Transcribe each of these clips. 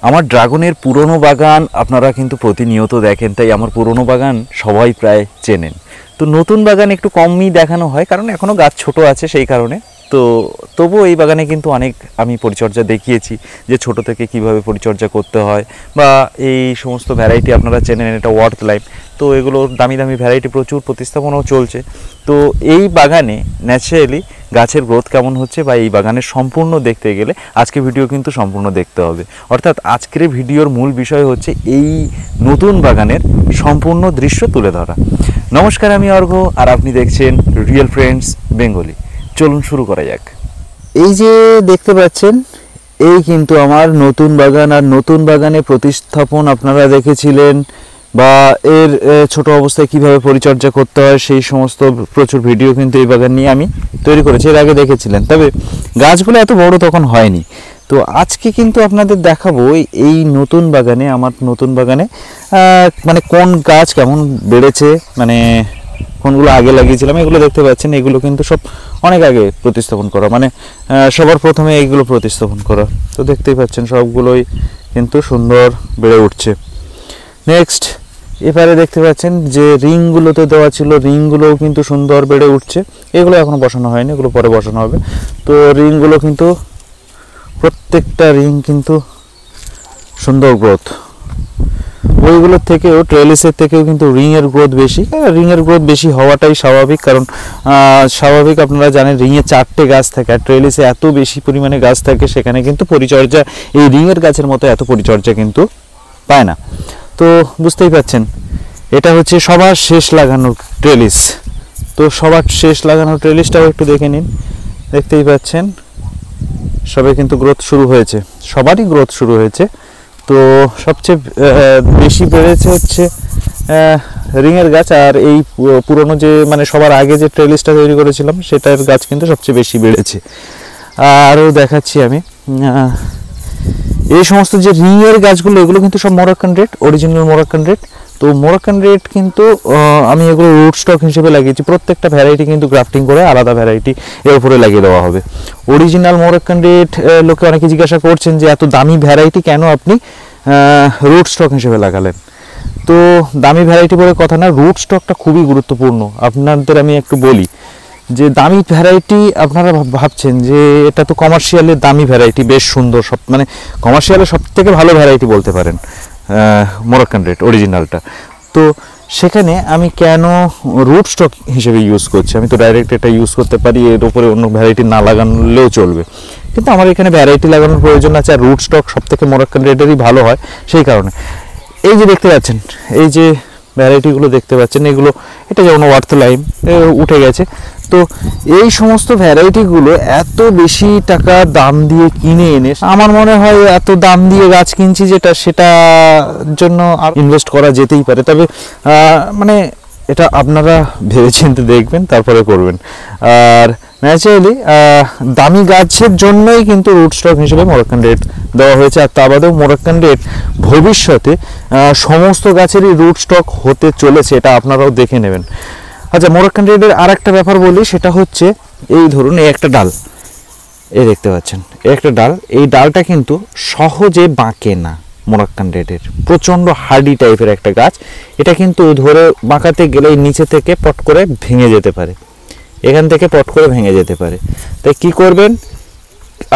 আমার ড্রাগনের পুরনো বাগান আপনারা কিন্তু প্রতিনিয়ত দেখেন, তাই আমার পুরনো বাগান সবাই প্রায় চেনেন। তো নতুন বাগান একটু কমই দেখানো হয়, কারণ এখনও গাছ ছোট আছে সেই কারণে। তো তবুও এই বাগানে কিন্তু অনেক আমি পরিচর্যা দেখিয়েছি, যে ছোট থেকে কিভাবে পরিচর্যা করতে হয়, বা এই সমস্ত ভ্যারাইটি আপনারা চেনেন। এটা ওয়ার্থ লাইম, তো এগুলো দামি দামি ভ্যারাইটি, প্রচুর প্রতিস্থাপনও চলছে। তো এই বাগানে ন্যাচারালি গাছের গ্রোথ কেমন হচ্ছে বা এই বাগানের সম্পূর্ণ দেখতে গেলে আজকে ভিডিও কিন্তু সম্পূর্ণ দেখতে হবে। অর্থাৎ আজকের ভিডিওর মূল বিষয় হচ্ছে এই নতুন বাগানের সম্পূর্ণ দৃশ্য তুলে ধরা। নমস্কার, আমি অর্ঘ্য, আর আপনি দেখছেন রিয়েল ফ্রেন্ডস বেঙ্গলি। চলুন শুরু করা যাক। এই যে দেখতে পাচ্ছেন, এই কিন্তু আমার নতুন বাগান। আর নতুন বাগানে প্রতিস্থাপন আপনারা দেখেছিলেন, বা এর ছোট অবস্থায় কিভাবে পরিচর্যা করতে হয় সেই সমস্ত প্রচুর ভিডিও কিন্তু এই বাগান নিয়ে আমি তৈরি করেছি, এর আগে দেখেছিলেন। তবে গাছগুলো এত বড় তখন হয়নি। তো আজকে কিন্তু আপনাদের দেখাবো এই নতুন বাগানে, আমার নতুন বাগানে মানে কোন গাছ কেমন বেড়েছে, মানে কোনগুলো আগে লাগিয়েছিলাম এগুলো দেখতে পাচ্ছেন। এগুলো কিন্তু সব অনেক আগে প্রতিস্থাপন করা, মানে সবার প্রথমে এইগুলো প্রতিস্থাপন করা। তো দেখতেই পাচ্ছেন সবগুলোই কিন্তু সুন্দর বেড়ে উঠছে। নেক্সট এবারে দেখতে পাচ্ছেন যে রিংগুলোতে দেওয়া ছিল, রিংগুলোও কিন্তু সুন্দর বেড়ে উঠছে। এগুলো এখনও বসানো হয়নি, এগুলো পরে বসানো হবে। তো রিংগুলো কিন্তু প্রত্যেকটা রিং কিন্তু সুন্দর গ্রোথ। ওইগুলোর থেকেও, ট্রেলিসের থেকেও কিন্তু রিংয়ের গ্রোথ বেশি। রিংয়ের গ্রোথ বেশি হওয়াটাই স্বাভাবিক, কারণ স্বাভাবিক আপনারা জানেন রিংয়ে 4টে গাছ থাকে, আর ট্রেলিসে এত বেশি পরিমাণে গাছ থাকে, সেখানে কিন্তু পরিচর্যা এই রিংয়ের গাছের মতো এত পরিচর্যা কিন্তু পায় না। তো বুঝতেই পাচ্ছেন, এটা হচ্ছে সবার শেষ লাগানো ট্রেলিস। তো সবার শেষ লাগানো ট্রেলিসটাও একটু দেখে নিন। দেখতেই পাচ্ছেন সবে কিন্তু গ্রোথ শুরু হয়েছে, সবারই গ্রোথ শুরু হয়েছে। তো সবচেয়ে বেশি বেড়েছে হচ্ছে রিংয়ের গাছ। আর এই পুরনো যে মানে সবার আগে যে ট্রেলিসটা তৈরি করেছিলাম সেটার গাছ কিন্তু সবচেয়ে বেশি বেড়েছে। আরও দেখাচ্ছি আমি এই সমস্ত যে রিংয়ের গাছগুলো, এগুলো কিন্তু সব Moroccan red, original Moroccan red. তো মরক্কান রেড কিন্তু আমি এগুলো রুট স্টক হিসেবে লাগিয়েছি। প্রত্যেকটা ভ্যারাইটি কিন্তু গ্রাফটিং করে আলাদা ভ্যারাইটি এর উপরে লাগিয়ে দেওয়া হবে। অরিজিনাল মরক্কান রেড লোকে অনেকে জিজ্ঞাসা করছেন যে এত দামি ভ্যারাইটি কেন আপনি রুট স্টক হিসেবে লাগালেন। তো দামি ভ্যারাইটি বলে কথা না, রুট স্টকটা খুবই গুরুত্বপূর্ণ। আপনাদের আমি একটু বলি যে দামি ভ্যারাইটি, আপনারা ভাবছেন যে এটা তো কমার্শিয়ালের দামি ভ্যারাইটি, বেশ সুন্দর, সব মানে কমার্শিয়ালের সব থেকে ভালো ভ্যারাইটি বলতে পারেন মরক্কান রেড অরিজিনালটা। তো সেখানে আমি কেন রুট স্টক হিসেবে ইউজ করছি? আমি তো ডাইরেক্ট এটা ইউজ করতে পারি, এর উপরে অন্য ভ্যারাইটি না লাগালেও চলবে, কিন্তু আমার এখানে ভ্যারাইটি লাগানোর প্রয়োজন আছে। আর রুট স্টক সব থেকে মরক্কান রেডেরই ভালো হয়, সেই কারণে। এই যে দেখতে পাচ্ছেন, এই যে ভ্যারাইটিগুলো দেখতে পাচ্ছেন, এগুলো এটা যেমন ওয়ার্থ লাইম উঠে গেছে। তো এই সমস্ত ভ্যারাইটিগুলো এত বেশি টাকা দাম দিয়ে কিনে এনে, আমার মনে হয় এত দাম দিয়ে গাছ কিনছি যেটা, সেটার জন্য আর ইনভেস্ট করা যেতেই পারে। তবে মানে এটা আপনারা ভেবেচিন্তে দেখবেন, তারপরে করবেন। আর ন্যাচারালি দামি গাছের জন্যই কিন্তু রুট স্টক হিসেবে মরক্কান রেড দেওয়া হয়েছে। আর তা বাদেও মরক্কান রেড ভবিষ্যতে সমস্ত গাছেরই রুট স্টক হতে চলেছে, এটা আপনারাও দেখে নেবেন। আচ্ছা, মরক্কান রেডের আর একটা ব্যাপার বলি, সেটা হচ্ছে এই ধরুন এই একটা ডাল, এই দেখতে পাচ্ছেন এই একটা ডাল, এই ডালটা কিন্তু সহজে বাঁকে না। মরক্কান রেডের প্রচণ্ড হার্ডি টাইপের একটা গাছ, এটা কিন্তু ধরে বাঁকাতে গেলে নিচে থেকে পট করে ভেঙে যেতে পারে, এখান থেকে পট করে ভেঙে যেতে পারে। তাই কি করবেন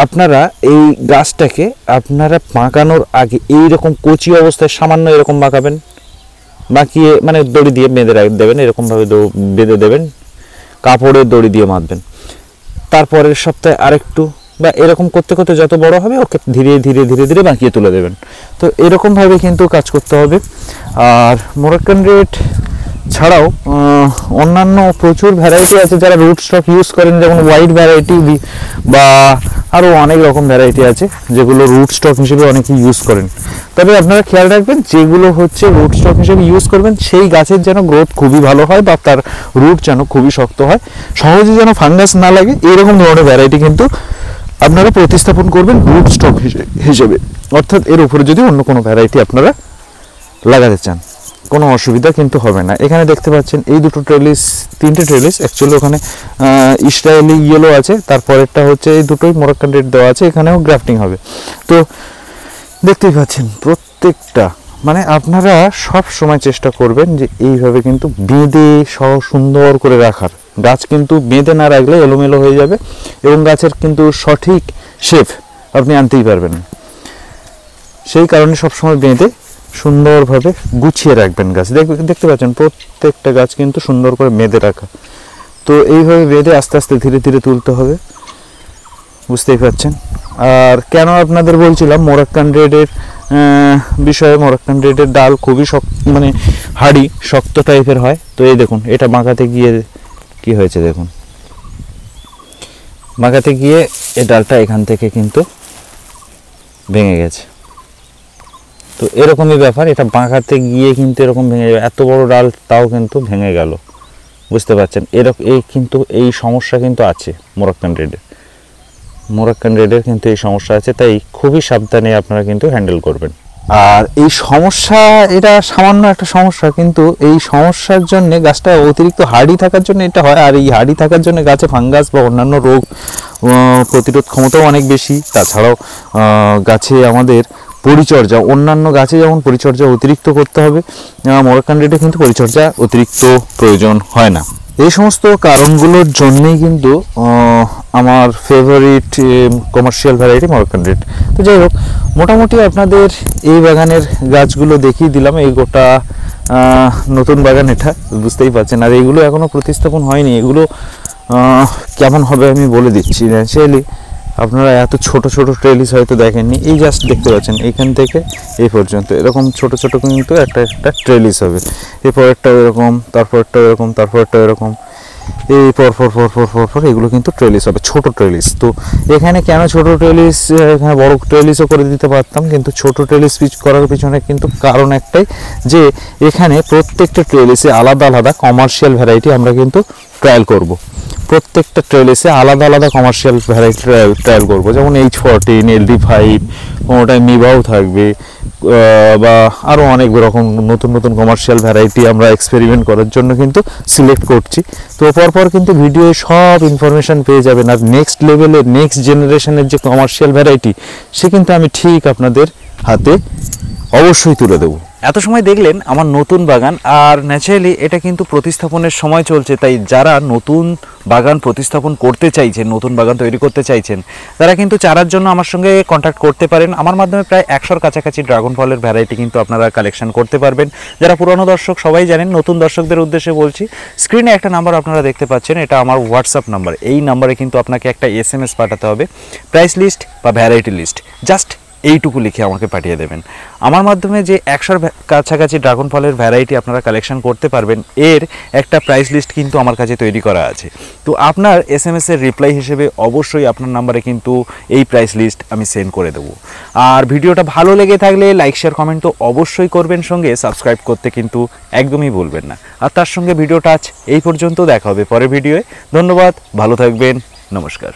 আপনারা, এই গাছটাকে আপনারা বাঁকানোর আগে এইরকম কচি অবস্থায় সামান্য এরকম বাঁকাবেন, বাঁকিয়ে মানে দড়ি দিয়ে বেঁধে দেবেন, এরকমভাবে বেঁধে দেবেন, কাপড়ের দড়ি দিয়ে বাঁধবেন। তারপরের সপ্তাহে আরেকটু, বা এরকম করতে করতে যত বড় হবে ওকে ধীরে ধীরে ধীরে ধীরে বাঁকিয়ে তুলে দেবেন। তো এরকমভাবে কিন্তু কাজ করতে হবে। আর মরক্কান রেড ছাড়াও অন্যান্য প্রচুর ভ্যারাইটি আছে যারা রুট স্টক ইউজ করেন, যেমন হোয়াইট ভ্যারাইটি বা আরও অনেক রকম ভ্যারাইটি আছে যেগুলো রুট স্টক হিসেবে অনেকে ইউজ করেন। তবে আপনারা খেয়াল রাখবেন, যেগুলো হচ্ছে রুট স্টক হিসেবে ইউজ করবেন সেই গাছের যেন গ্রোথ খুবই ভালো হয়, বা তার রুট যেন খুবই শক্ত হয়, সহজে যেন ফাঙ্গাস না লাগে, এইরকম ধরনের ভ্যারাইটি কিন্তু আপনারা প্রতিস্থাপন করবেন রুট স্টক হিসেবে। অর্থাৎ এর উপরে যদি অন্য কোনো ভ্যারাইটি আপনারা লাগাতে চান, কোনো অসুবিধা কিন্তু হবে না। এখানে দেখতে পাচ্ছেন এই দুটো ট্রেলিস, তিনটে ট্রেলিস অ্যাকচুয়ালি, ওখানে ইসরায়েলি ইয়েলো আছে, তারপরেরটা হচ্ছে এই দুটোই মরক্কান রেড দেওয়া আছে, এখানেও গ্রাফটিং হবে। তো দেখতেই পাচ্ছেন প্রত্যেকটা, মানে আপনারা সব সময় চেষ্টা করবেন যে এইভাবে কিন্তু বেঁধে সহ সুন্দর করে রাখার। গাছ কিন্তু বেঁধে না রাখলে এলোমেলো হয়ে যাবে এবং গাছের কিন্তু সঠিক শেপ আপনি আনতেই পারবেন না। সেই কারণে সবসময় বেঁধে সুন্দরভাবে গুছিয়ে রাখবেন গাছ। দেখতে পাচ্ছেন প্রত্যেকটা গাছ কিন্তু সুন্দর করে বেঁধে রাখা। তো এইভাবে বেঁধে আস্তে আস্তে ধীরে ধীরে তুলতে হবে, বুঝতেই পারছেন। আর কেন আপনাদের বলছিলাম মোরাক্কান রেডের বিষয়ে, মোরাক্কান রেডের ডাল খুবই মানে হাড়ি শক্ত টাইপের হয়। তো এই দেখুন, এটা বাঁকাতে গিয়ে কি হয়েছে দেখুন, বাঁকাতে গিয়ে এই ডালটা এখান থেকে কিন্তু ভেঙে গেছে। তো এরকমই ব্যাপার, এটা বাঁকাতে গিয়ে কিন্তু এরকম ভেঙে যাবে। এত বড় ডাল তাও কিন্তু ভেঙে গেল, বুঝতে পারছেন। কিন্তু এই সমস্যা কিন্তু আছে মোরাক্কান রেডের কিন্তু এই সমস্যা আছে, তাই খুবই সাবধানে আপনারা কিন্তু হ্যান্ডেল করবেন। আর এই সমস্যা, এটা সামান্য একটা সমস্যা, কিন্তু এই সমস্যার জন্য গাছটা অতিরিক্ত হার্ডি থাকার জন্য এটা হয়। আর এই হার্ডি থাকার জন্য গাছে ফাঙ্গাস বা অন্যান্য রোগ প্রতিরোধ ক্ষমতাও অনেক বেশি। তাছাড়াও গাছে আমাদের পরিচর্যা, অন্যান্য গাছে যেমন পরিচর্যা অতিরিক্ত করতে হবে, মোরাক্কান রেডে কিন্তু পরিচর্যা অতিরিক্ত প্রয়োজন হয় না। এই সমস্ত কারণগুলোর জন্যই কিন্তু আমার favourite commercial variety Moroccan red. তো যাই হোক, মোটামুটি আপনাদের এই বাগানের গাছগুলো দেখিয়ে দিলাম। এই গোটা নতুন বাগান, এটা বুঝতেই পারছেন। আর এইগুলো এখনও প্রতিস্থাপন হয়নি, এগুলো কেমন হবে আমি বলে দিচ্ছি। ন্যাচারালি আপনারা এত ছোট ছোট ট্রেলিস হয়তো দেখেননি, এই জাস্ট দেখতে পাচ্ছেন এখান থেকে এই পর্যন্ত এরকম ছোট ছোট কিন্তু একটা একটা ট্রেলিস হবে। এরপরেরটাও এরকম, তারপরটাও এরকম, তারপরটাও এরকম, এই পর এগুলো কিন্তু ট্রেলিস হবে, ছোট ট্রেলিস। তো এখানে কেন ছোট ট্রেলিস, এখানে বড় ট্রেলিসও করে দিতে পারতাম, কিন্তু ছোট ট্রেলিস করার পিছনে কিন্তু কারণ একটাই, যে এখানে প্রত্যেকটা ট্রেলিসে আলাদা আলাদা কমার্শিয়াল ভ্যারাইটি আমরা কিন্তু ট্রায়াল করব। প্রত্যেকটা ট্রেলিসে আলাদা আলাদা কমার্শিয়াল ভ্যারাইটি ট্রায়াল করব, যেমন H14, LD5, কোনোটায় মিবাও থাকবে, বা আরও অনেক রকম নতুন নতুন কমার্শিয়াল ভ্যারাইটি আমরা এক্সপেরিমেন্ট করার জন্য কিন্তু সিলেক্ট করছি। তো পরপর কিন্তু ভিডিও সব ইনফরমেশান পেয়ে যাবেন। আর নেক্সট লেভেলের, নেক্সট জেনারেশনের যে কমার্শিয়াল ভ্যারাইটি, সে কিন্তু আমি ঠিক আপনাদের হাতে অবশ্যই তুলে দেবো। এত সময় দেখলেন আমার নতুন বাগান, আর ন্যাচারালি এটা কিন্তু প্রতিস্থাপনের সময় চলছে। তাই যারা নতুন বাগান প্রতিস্থাপন করতে চাইছেন, নতুন বাগান তৈরি করতে চাইছেন, তারা কিন্তু চারার জন্য আমার সঙ্গে কন্ট্যাক্ট করতে পারেন। আমার মাধ্যমে প্রায় 100-র কাছাকাছি ড্রাগন ফলের ভ্যারাইটি কিন্তু আপনারা কালেকশন করতে পারবেন। যারা পুরনো দর্শক সবাই জানেন, নতুন দর্শকদের উদ্দেশ্যে বলছি, স্ক্রিনে একটা নাম্বার আপনারা দেখতে পাচ্ছেন, এটা আমার হোয়াটসঅ্যাপ নাম্বার। এই নাম্বারে কিন্তু আপনাকে একটা SMS পাঠাতে হবে, প্রাইস লিস্ট বা ভ্যারাইটি লিস্ট, জাস্ট এইটুকু লিখে আমাকে পাঠিয়ে দেবেন। আমার মাধ্যমে যে 100-র কাছাকাছি ড্রাগন ফলের ভ্যারাইটি আপনারা কালেকশন করতে পারবেন, এর একটা প্রাইস লিস্ট কিন্তু আমার কাছে তৈরি করা আছে। তো আপনার SMS-এর রিপ্লাই হিসেবে অবশ্যই আপনার নাম্বারে কিন্তু এই প্রাইস লিস্ট আমি সেন্ড করে দেবো। আর ভিডিওটা ভালো লেগে থাকলে লাইক, শেয়ার, কমেন্ট তো অবশ্যই করবেন, সঙ্গে সাবস্ক্রাইব করতে কিন্তু একদমই ভুলবেন না। আর তার সঙ্গে ভিডিওটা আজ এই পর্যন্ত, দেখা হবে পরের ভিডিওয়ে। ধন্যবাদ, ভালো থাকবেন, নমস্কার।